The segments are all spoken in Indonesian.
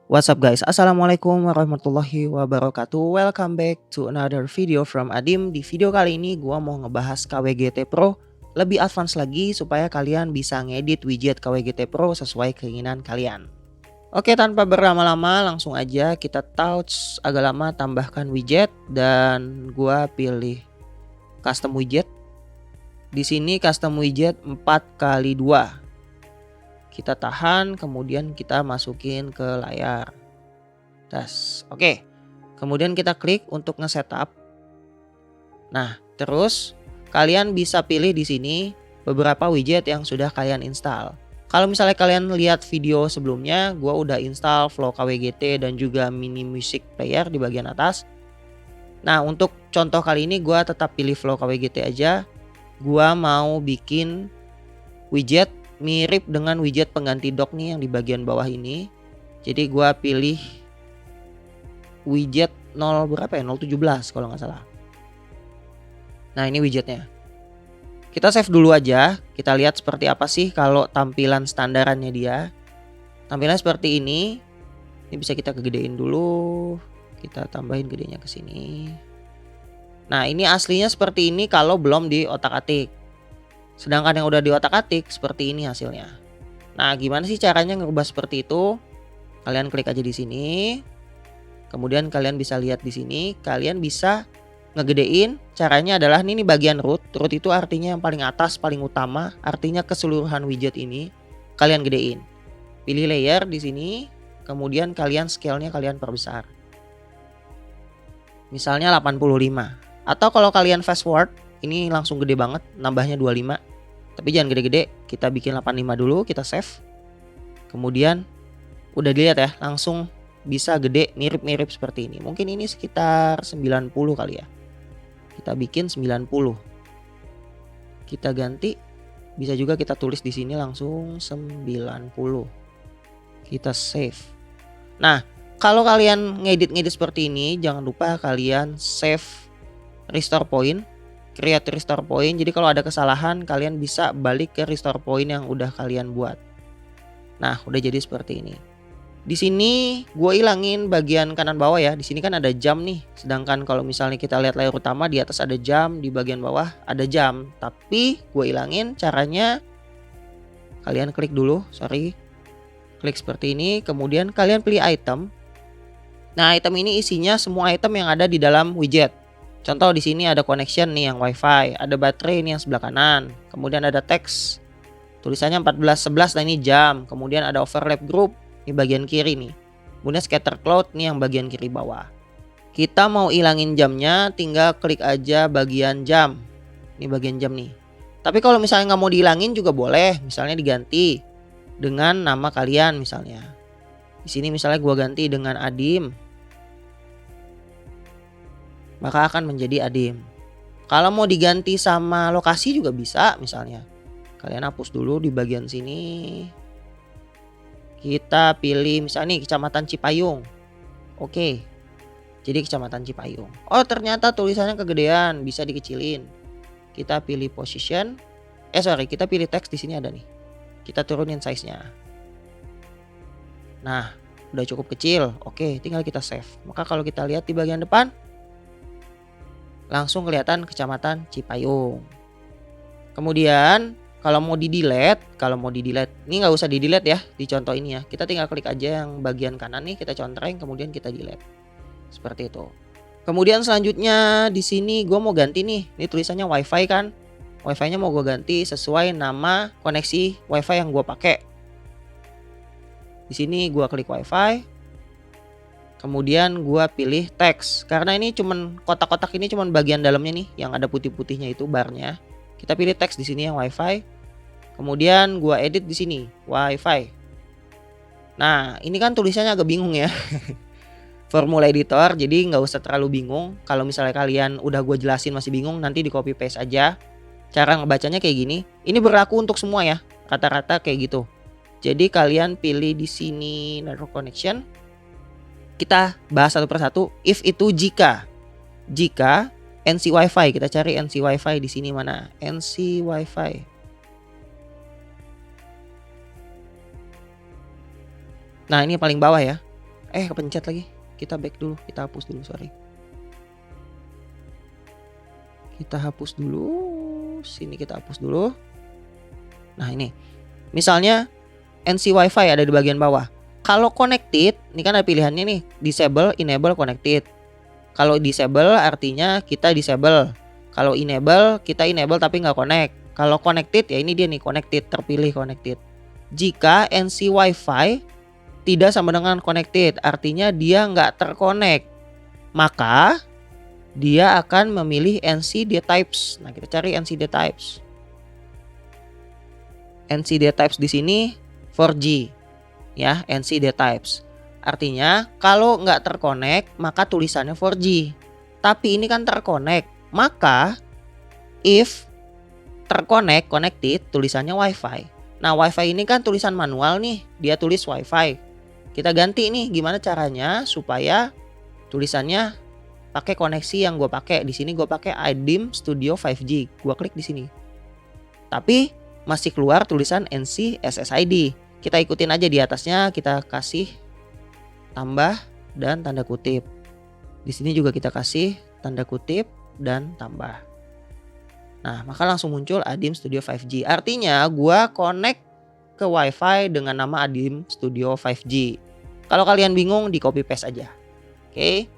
What's up guys, Assalamualaikum warahmatullahi wabarakatuh. Welcome back to another video from Adim. Di video kali ini gua mau ngebahas KWGT Pro lebih advance lagi supaya kalian bisa ngedit widget KWGT Pro sesuai keinginan kalian. Oke, tanpa berlama-lama langsung aja kita touch agak lama tambahkan widget dan gua pilih custom widget. Di sini custom widget 4x2. Kita tahan, kemudian kita masukin ke layar. Oke. Kemudian kita klik untuk nge-setup. Nah, terus kalian bisa pilih di sini beberapa widget yang sudah kalian install. Kalau misalnya kalian lihat video sebelumnya, gua udah install Flow KWGT dan juga Mini Music Player di bagian atas. Nah, untuk contoh kali ini gua tetap pilih Flow KWGT aja. Gua mau bikin widget mirip dengan widget pengganti dock nih yang di bagian bawah ini. Jadi gua pilih widget 0 berapa ya? 017 kalau nggak salah. Nah, ini widgetnya. Kita save dulu aja. Kita lihat seperti apa sih kalau tampilan standarannya dia. Tampilan seperti ini. Ini bisa kita kegedein dulu. Kita tambahin gedenya ke sini. Nah, ini aslinya seperti ini kalau belum di otak-atik. Sedangkan yang udah di otak-atik seperti ini hasilnya. Nah, gimana sih caranya ngerubah seperti itu? Kalian klik aja di sini. Kemudian kalian bisa lihat di sini, kalian bisa ngegedein. Caranya adalah ini bagian root. Root itu artinya yang paling atas, paling utama, artinya keseluruhan widget ini kalian gedein. Pilih layer di sini, kemudian kalian scale-nya kalian perbesar. Misalnya 85. Atau kalau kalian fast forward, ini langsung gede banget, nambahnya 25. Tapi jangan gede-gede, kita bikin 85 dulu, kita save. Kemudian udah dilihat ya, langsung bisa gede mirip-mirip seperti ini. Mungkin ini sekitar 90 kali ya. Kita bikin 90. Kita ganti, bisa juga kita tulis di sini langsung 90. Kita save. Nah, kalau kalian ngedit-ngedit seperti ini, jangan lupa kalian save restore point. Create restore point. Jadi kalau ada kesalahan kalian bisa balik ke restore point yang udah kalian buat. Nah, udah jadi seperti ini. Di sini gue ilangin bagian kanan bawah ya. Di sini kan ada jam nih. Sedangkan kalau misalnya kita lihat layar utama, di atas ada jam, di bagian bawah ada jam. Tapi gue ilangin caranya. Kalian klik dulu, klik seperti ini. Kemudian kalian pilih item. Nah, item ini isinya semua item yang ada di dalam widget. Contoh di sini ada connection nih yang wifi, ada baterai nih yang sebelah kanan, kemudian ada teks, tulisannya 1411, nah ini jam, kemudian ada overlap group, ini bagian kiri nih, kemudian scatter cloud nih yang bagian kiri bawah. Kita mau ilangin jamnya, tinggal klik aja bagian jam, ini bagian jam nih. Tapi kalau misalnya nggak mau dihilangin juga boleh, misalnya diganti dengan nama kalian misalnya. Di sini misalnya gua ganti dengan Adim. Maka akan menjadi Adim. Kalau mau diganti sama lokasi juga bisa, misalnya kalian hapus dulu di bagian sini. Kita pilih misalnya nih Kecamatan Cipayung. Oke. Jadi Kecamatan Cipayung. Oh, ternyata tulisannya kegedean, bisa dikecilin. Kita pilih position. Kita pilih teks, di sini ada nih. Kita turunin size-nya. Nah, udah cukup kecil. Oke, tinggal kita save. Maka kalau kita lihat di bagian depan, langsung kelihatan Kecamatan Cipayung. Kemudian kalau mau di delete, ini nggak usah di delete ya di contoh ini ya. Kita tinggal klik aja yang bagian kanan nih, kita contreng, kemudian kita delete. Seperti itu. Kemudian selanjutnya di sini gue mau ganti nih. Ini tulisannya wifi kan. Wifi-nya mau gue ganti sesuai nama koneksi wifi yang gue pakai. Di sini gue klik wifi. Kemudian gua pilih teks. Karena ini cuman kotak-kotak ini cuman bagian dalamnya nih yang ada putih-putihnya itu barnya. Kita pilih teks di sini yang wifi. Kemudian gua edit di sini wifi. Nah, ini kan tulisannya agak bingung ya. Formula editor, jadi nggak usah terlalu bingung. Kalau misalnya kalian udah gue jelasin masih bingung, nanti di copy paste aja. Cara ngebacanya kayak gini. Ini berlaku untuk semua ya. Rata-rata kayak gitu. Jadi kalian pilih di sini network connection. Kita bahas satu persatu. If itu jika NC Wi-Fi, kita cari NC Wi-Fi di sini mana? NC Wi-Fi. Nah, ini paling bawah ya. Kepencet lagi. Kita back dulu, kita hapus dulu, sorry. Kita hapus dulu. Sini kita hapus dulu. Nah ini. Misalnya NC Wi-Fi ada di bagian bawah. Kalau connected, ini kan ada pilihannya nih, disable, enable, connected. Kalau disable artinya kita disable. Kalau enable, kita enable tapi nggak connect. Kalau connected ya ini dia nih, connected, terpilih connected. Jika NC Wi-Fi tidak sama dengan connected, artinya dia nggak terkonek, maka dia akan memilih NCD types. Nah kita cari NCD types. NCD types di sini 4G ya, NCD types. Artinya kalau nggak terkonek maka tulisannya 4G. Tapi ini kan terkonek, maka if terkonek, connected, tulisannya Wi-Fi. Nah Wi-Fi ini kan tulisan manual nih, dia tulis Wi-Fi. Kita ganti nih, gimana caranya supaya tulisannya pakai koneksi yang gue pakai. Di sini gue pakai iDim Studio 5G. Gue klik di sini. Tapi masih keluar tulisan NC SSID. Kita ikutin aja di atasnya, kita kasih tambah dan tanda kutip. Di sini juga kita kasih tanda kutip dan tambah. Nah, maka langsung muncul iDim Studio 5G. Artinya gua connect ke Wi-Fi dengan nama iDim Studio 5G. Kalau kalian bingung, di copy paste aja. Oke.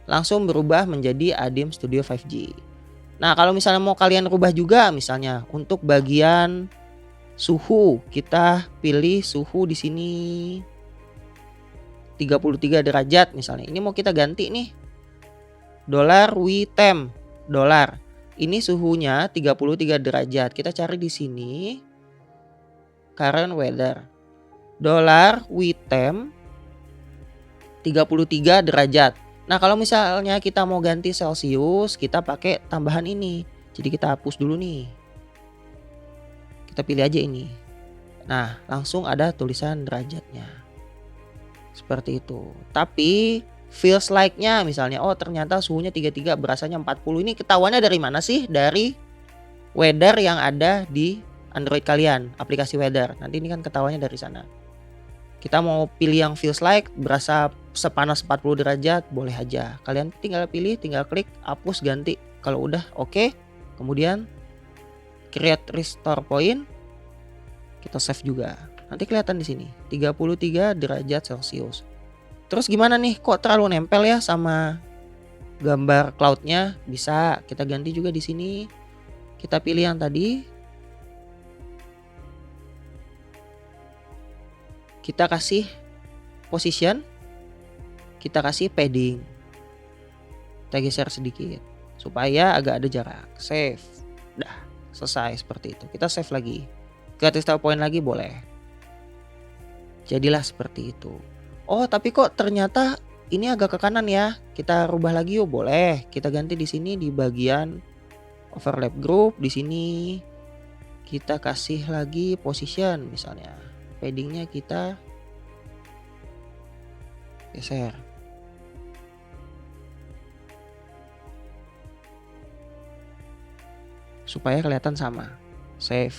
Langsung berubah menjadi iDim Studio 5G. Nah, kalau misalnya mau kalian rubah juga, misalnya untuk bagian suhu, kita pilih suhu di sini 33 derajat misalnya. Ini mau kita ganti nih. $WTemp. Ini suhunya 33 derajat. Kita cari di sini current weather. $WTemp 33 derajat. Nah, kalau misalnya kita mau ganti Celsius, kita pakai tambahan ini. Jadi kita hapus dulu nih. Kita pilih aja ini. Nah, langsung ada tulisan derajatnya. Seperti itu. Tapi feels like-nya misalnya, oh ternyata suhunya 33, berasanya 40. Ini ketahuannya dari mana sih? Dari weather yang ada di Android kalian, aplikasi weather. Nanti ini kan ketahuannya dari sana. Kita mau pilih yang feels like, berasa sepanas 40 derajat, boleh aja. Kalian tinggal pilih, tinggal klik, hapus, ganti. Kalau udah oke, kemudian create restore point. Kita save juga. Nanti kelihatan di sini 33 derajat Celcius. Terus gimana nih? Kok terlalu nempel ya sama gambar cloudnya? Bisa kita ganti juga di sini. Kita pilih yang tadi. Kita kasih position. Kita kasih padding. Kita geser sedikit supaya agak ada jarak. Save. Dah, selesai seperti itu. Kita save lagi. Create restore point lagi boleh. Jadilah seperti itu. Oh, tapi kok ternyata ini agak ke kanan ya. Kita rubah lagi yuk, boleh. Kita ganti di sini di bagian overlap group. Di sini kita kasih lagi position misalnya. Paddingnya kita geser. Supaya kelihatan sama. Save.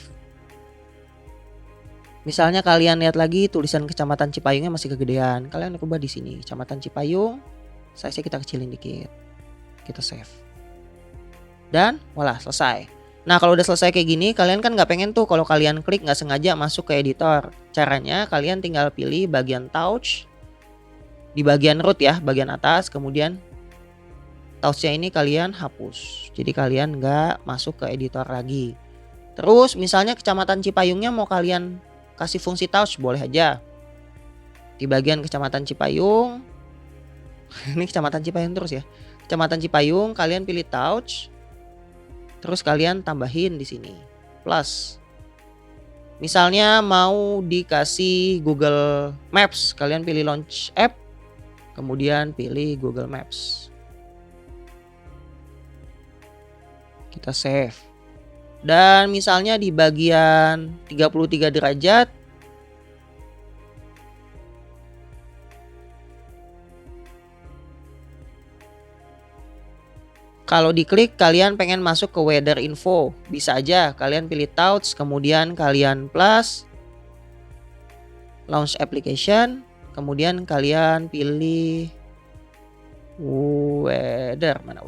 Misalnya kalian lihat lagi tulisan Kecamatan Cipayungnya masih kegedean, kalian rubah di sini Kecamatan Cipayung, size-nya kita kecilin dikit. Kita save. Dan voila, selesai. Nah, kalau udah selesai kayak gini, kalian kan nggak pengen tuh kalau kalian klik nggak sengaja masuk ke editor. Caranya kalian tinggal pilih bagian touch di bagian root ya, bagian atas, kemudian touchnya ini kalian hapus. Jadi kalian nggak masuk ke editor lagi. Terus misalnya Kecamatan Cipayungnya mau kalian kasih fungsi touch, boleh aja. Di bagian Kecamatan Cipayung, ini Kecamatan Cipayung terus ya. Kecamatan Cipayung kalian pilih touch. Terus kalian tambahin di sini plus. Misalnya mau dikasih Google Maps, kalian pilih launch app, kemudian pilih Google Maps. Kita save. Dan misalnya di bagian 33 derajat, kalau diklik kalian pengen masuk ke weather info, bisa aja kalian pilih touch, kemudian kalian plus launch application, kemudian kalian pilih weather, mana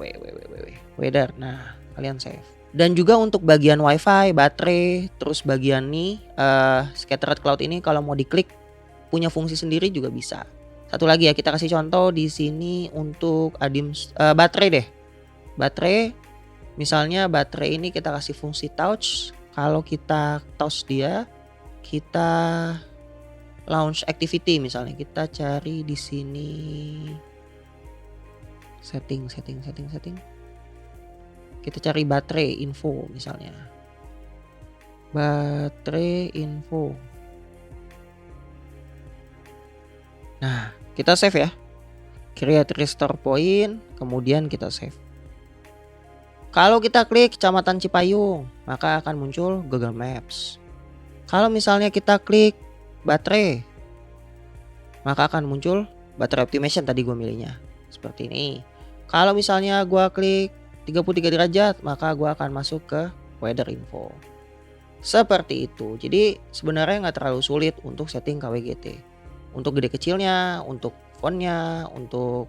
weather. Nah, kalian save. Dan juga untuk bagian wifi, baterai, terus bagian nih scattered cloud ini kalau mau diklik punya fungsi sendiri juga bisa. Satu lagi ya, kita kasih contoh di sini untuk adim baterai deh. Baterai, misalnya baterai ini kita kasih fungsi touch. Kalau kita touch dia, kita launch activity misalnya. Kita cari di sini setting. Kita cari baterai info misalnya. Baterai info. Nah, kita save ya. Create restore point, kemudian kita save. Kalau kita klik Kecamatan Cipayung, maka akan muncul Google Maps. Kalau misalnya kita klik baterai, maka akan muncul baterai optimization tadi gue milihnya. Seperti ini. Kalau misalnya gue klik 33 derajat, maka gue akan masuk ke weather info. Seperti itu. Jadi sebenarnya nggak terlalu sulit untuk setting KWGT. Untuk gede kecilnya, untuk fontnya, untuk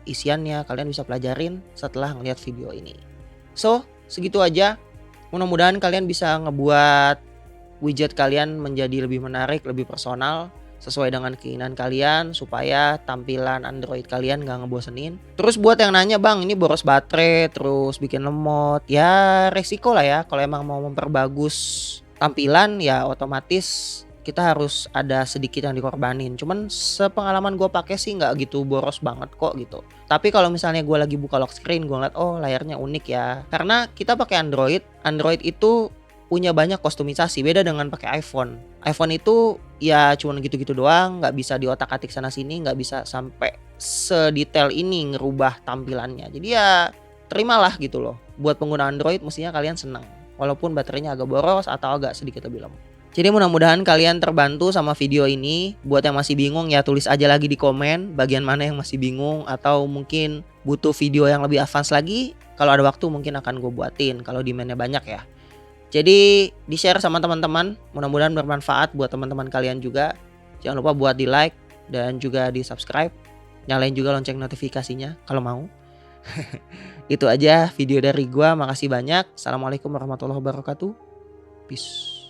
isiannya, kalian bisa pelajarin setelah ngeliat video ini. So, segitu aja. Mudah-mudahan kalian bisa ngebuat widget kalian menjadi lebih menarik, lebih personal, sesuai dengan keinginan kalian, supaya tampilan Android kalian gak ngebosenin. Terus buat yang nanya, bang ini boros baterai, terus bikin lemot, ya resiko lah ya. Kalau emang mau memperbagus tampilan, ya otomatis kita harus ada sedikit yang dikorbanin. Cuman sepengalaman gue pakai sih nggak gitu boros banget kok gitu. Tapi kalau misalnya gue lagi buka lock screen, gue ngeliat oh layarnya unik ya. Karena kita pakai Android itu punya banyak kustomisasi, beda dengan pakai iPhone. iPhone itu ya cuman gitu-gitu doang, nggak bisa diotak-atik sana sini, nggak bisa sampai sedetail ini ngerubah tampilannya. Jadi ya terimalah gitu loh. Buat pengguna Android mestinya kalian senang, walaupun baterainya agak boros atau agak sedikit lebih lemot. Jadi mudah-mudahan kalian terbantu sama video ini. Buat yang masih bingung ya tulis aja lagi di komen bagian mana yang masih bingung, atau mungkin butuh video yang lebih advance lagi. Kalau ada waktu mungkin akan gue buatin kalau demandnya banyak ya. Jadi di share sama teman-teman, mudah-mudahan bermanfaat buat teman-teman kalian juga. Jangan lupa buat di like dan juga di subscribe. Nyalain juga lonceng notifikasinya kalau mau. Itu aja video dari gua, makasih banyak. Assalamualaikum warahmatullahi wabarakatuh. Peace.